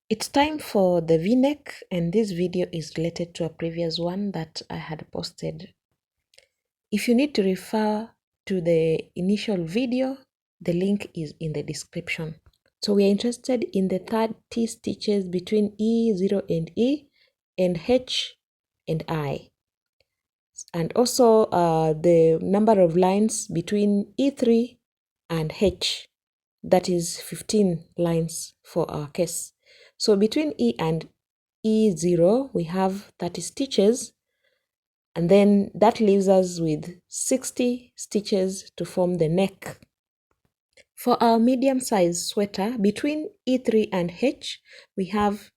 It's time for the v-neck, and this video is related to a previous one that I had posted. If you need to refer to the initial video, the link is in the description. So we are interested in the 30 stitches between E0 and E and H and I. And also the number of lines between E3 and H, that is 15 lines for our case. So between E and E0 we have 30 stitches, and then that leaves us with 60 stitches to form the neck. For our medium size sweater between E3 and H we have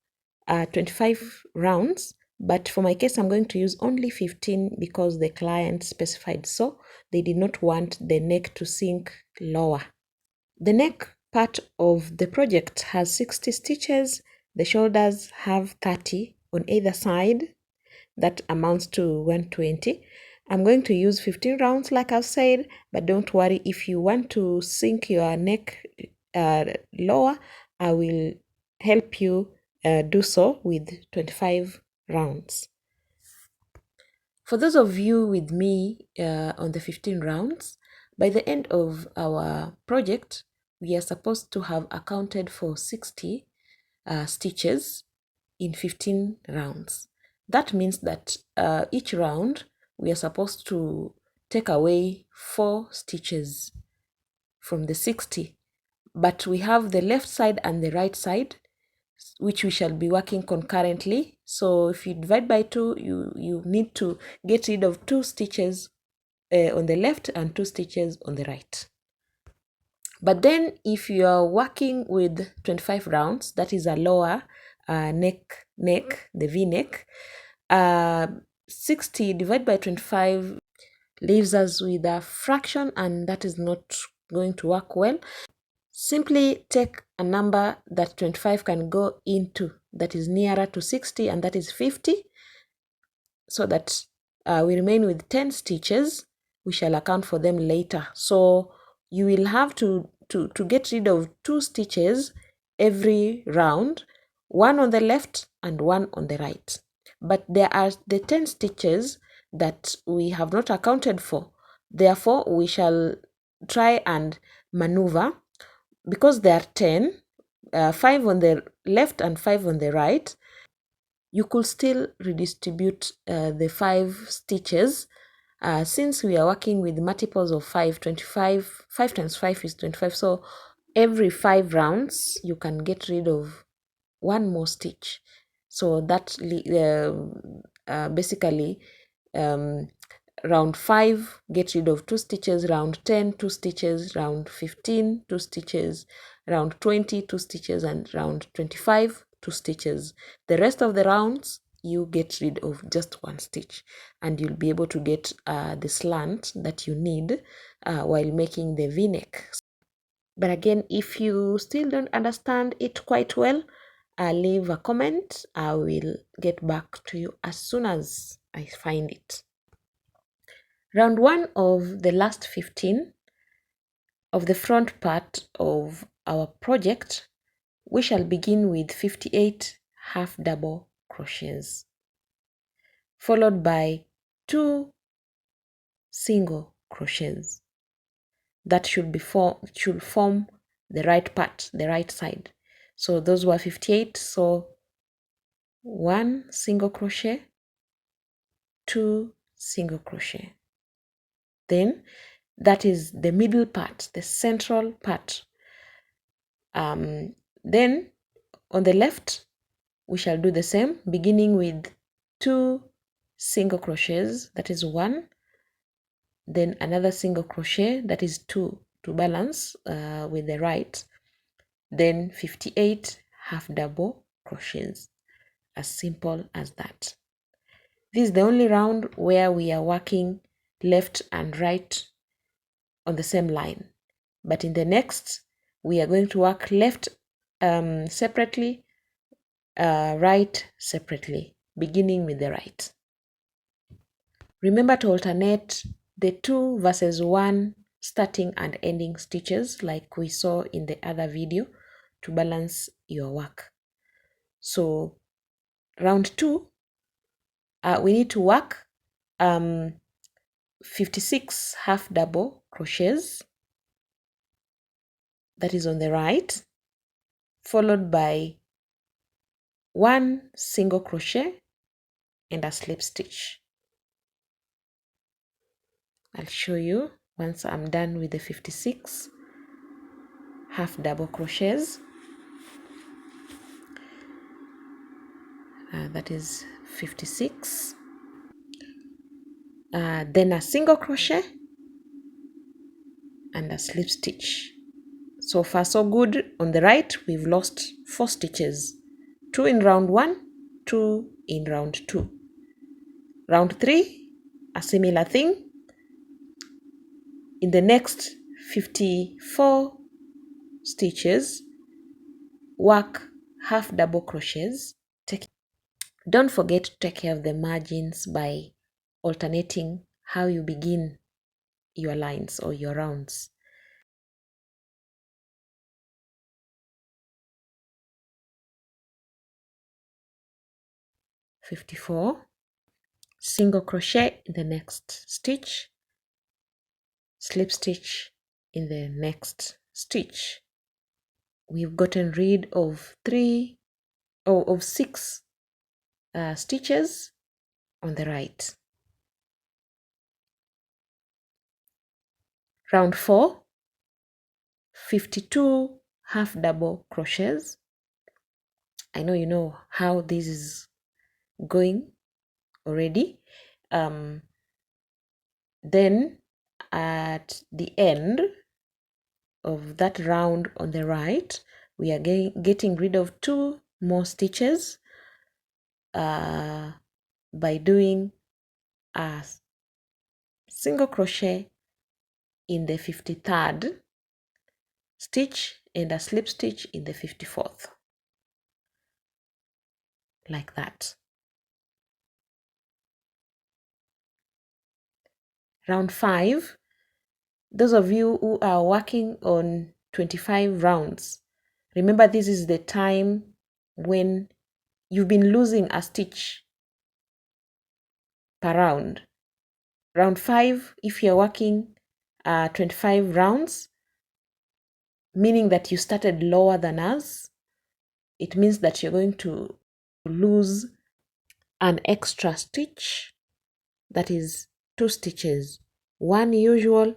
25 rounds, but for my case I'm going to use only 15 because the client specified so. They did not want the neck to sink lower. The neck part of the project has 60 stitches. The shoulders have 30 on either side. That amounts to 120. I'm going to use 15 rounds like I've said, but don't worry, if you want to sink your neck lower, I will help you do so with 25 rounds. For those of you with me on the 15 rounds, by the end of our project, we are supposed to have accounted for 60 stitches in 15 rounds. That means that each round we are supposed to take away 4 stitches from the 60, but we have the left side and the right side which we shall be working concurrently. So if you divide by 2, you need to get rid of 2 stitches on the left and 2 stitches on the right. But then if you are working with 25 rounds, that is a lower neck, the v-neck, 60 divided by 25 leaves us with a fraction, and that is not going to work well. Simply take a number that 25 can go into that is nearer to 60, and that is 50, so that we remain with 10 stitches. We shall account for them later. So you will have to get rid of 2 stitches every round, one on the left and one on the right. But there are the 10 stitches that we have not accounted for. Therefore, we shall try and maneuver, because there are 10, 5 on the left and 5 on the right. You could still redistribute the 5 stitches. Since we are working with multiples of 5, 25, 5 times 5 is 25. So every 5 rounds, you can get rid of 1 more stitch. So that basically round 5, get rid of 2 stitches, round 10, 2 stitches, round 15, 2 stitches, round 20, 2 stitches, and round 25, 2 stitches. The rest of the rounds, you get rid of just 1 stitch, and you'll be able to get the slant that you need while making the v-neck. But again, if you still don't understand it quite well, leave a comment. I will get back to you as soon as I find it. Round 1 of the last 15 of the front part of our project, we shall begin with 58 half double crochets, followed by 2 single crochets. That should form the right part, the right side. So those were 58. So 1 single crochet, 2 single crochet. Then that is the middle part, the central part. Then on the left, we shall do the same, beginning with 2 single crochets, that is 1, then another single crochet, that is 2, to balance with the right, then 58 half double crochets. As simple as that. This is the only round where we are working left and right on the same line, but in the next we are going to work left separately, right separately, beginning with the right. Remember to alternate the 2 versus 1 starting and ending stitches like we saw in the other video to balance your work. So round 2, we need to work 56 half double crochets, that is on the right, followed by 1 single crochet and a slip stitch. I'll show you once I'm done with the 56 half double crochets. That is 56. Then a single crochet and a slip stitch. So far so good. On the right, we've lost 4 stitches, 2 in round 1, 2 in round 2. Round 3, a similar thing. In the next 54 stitches, work half double crochets. Don't forget to take care of the margins by alternating how you begin your lines or your rounds. "54, single crochet in the next stitch, slip stitch in the next stitch." We've gotten rid of 6 stitches on the right. Round 4, 52 half double crochets. I know you know how this is going already. Then at the end of that round on the right, we are getting rid of 2 more stitches by doing a single crochet in the 53rd stitch and a slip stitch in the 54th, like that. Round 5, those of you who are working on 25 rounds, remember this is the time when you've been losing a stitch per round. Round 5, if you're working 25 rounds, meaning that you started lower than us, it means that you're going to lose an extra stitch, that is 2 stitches, 1 usual,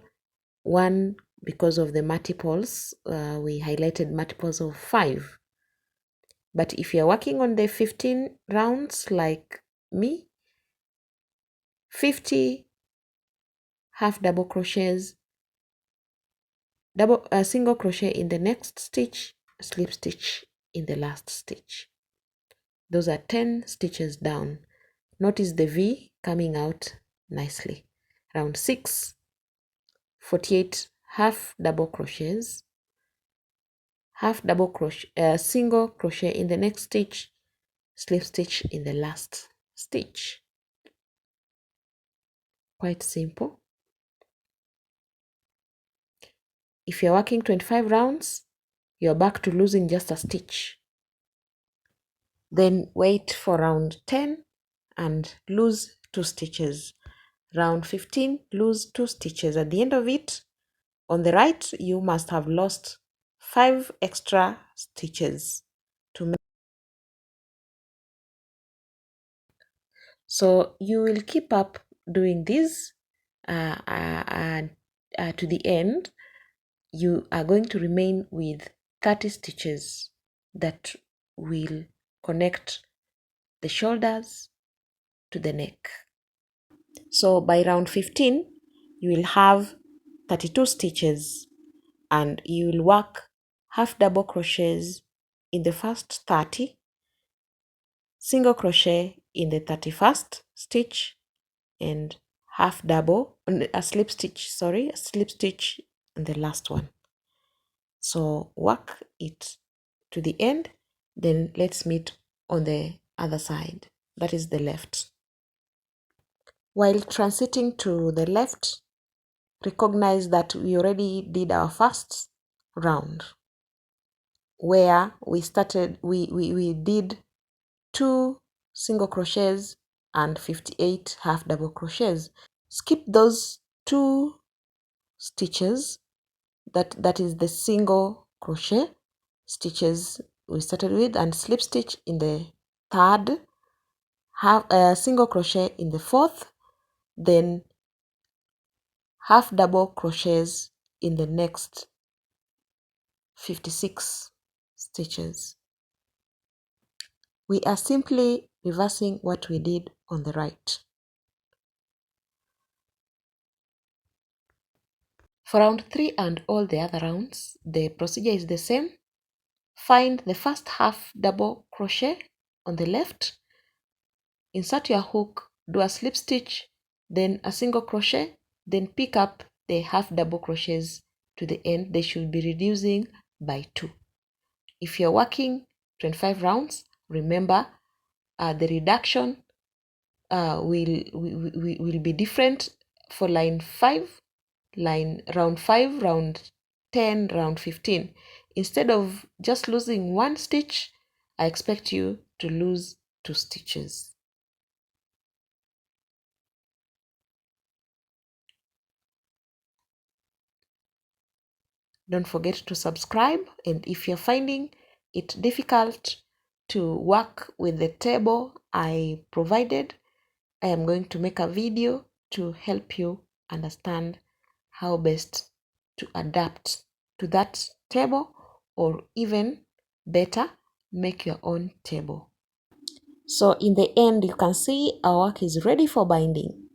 1 because of the multiples. We highlighted multiples of 5. But if you're working on the 15 rounds like me, 50 half double crochets, single crochet in the next stitch, slip stitch in the last stitch. Those are 10 stitches down. Notice the V coming out nicely. Round 6, 48 half double crochets, single crochet in the next stitch, slip stitch in the last stitch. Quite simple. If you're working 25 rounds, you're back to losing just a stitch. Then wait for round 10 and lose 2 stitches. Round 15, lose 2 stitches. At the end of it, on the right, you must have lost 5 extra stitches. So you will keep up doing this to the end. You are going to remain with 30 stitches that will connect the shoulders to the neck. So by round 15, you will have 32 stitches and you will work half double crochets in the first 30, single crochet in the 31st stitch, and a slip stitch in the last one. So work it to the end, then let's meet on the other side, that is the left. While transiting to the left, recognize that we already did our first round where we did 2 single crochets and 58 half double crochets. Skip those 2 stitches, that is the single crochet stitches we started with, and slip stitch in the third, half single crochet in the fourth, then half double crochets in the next 56 stitches. We are simply reversing what we did on the right. For round 3 and all the other rounds, the procedure is the same. Find the first half double crochet on the left, insert your hook, do a slip stitch, then a single crochet, then pick up the half double crochets to the end. They should be reducing by 2. If you're working 25 rounds, remember the reduction will be different for line 5, round 5, round 10, round 15. Instead of just losing 1 stitch, I expect you to lose 2 stitches. Don't forget to subscribe, and if you're finding it difficult to work with the table I provided, I am going to make a video to help you understand how best to adapt to that table, or even better, make your own table. So in the end, you can see our work is ready for binding.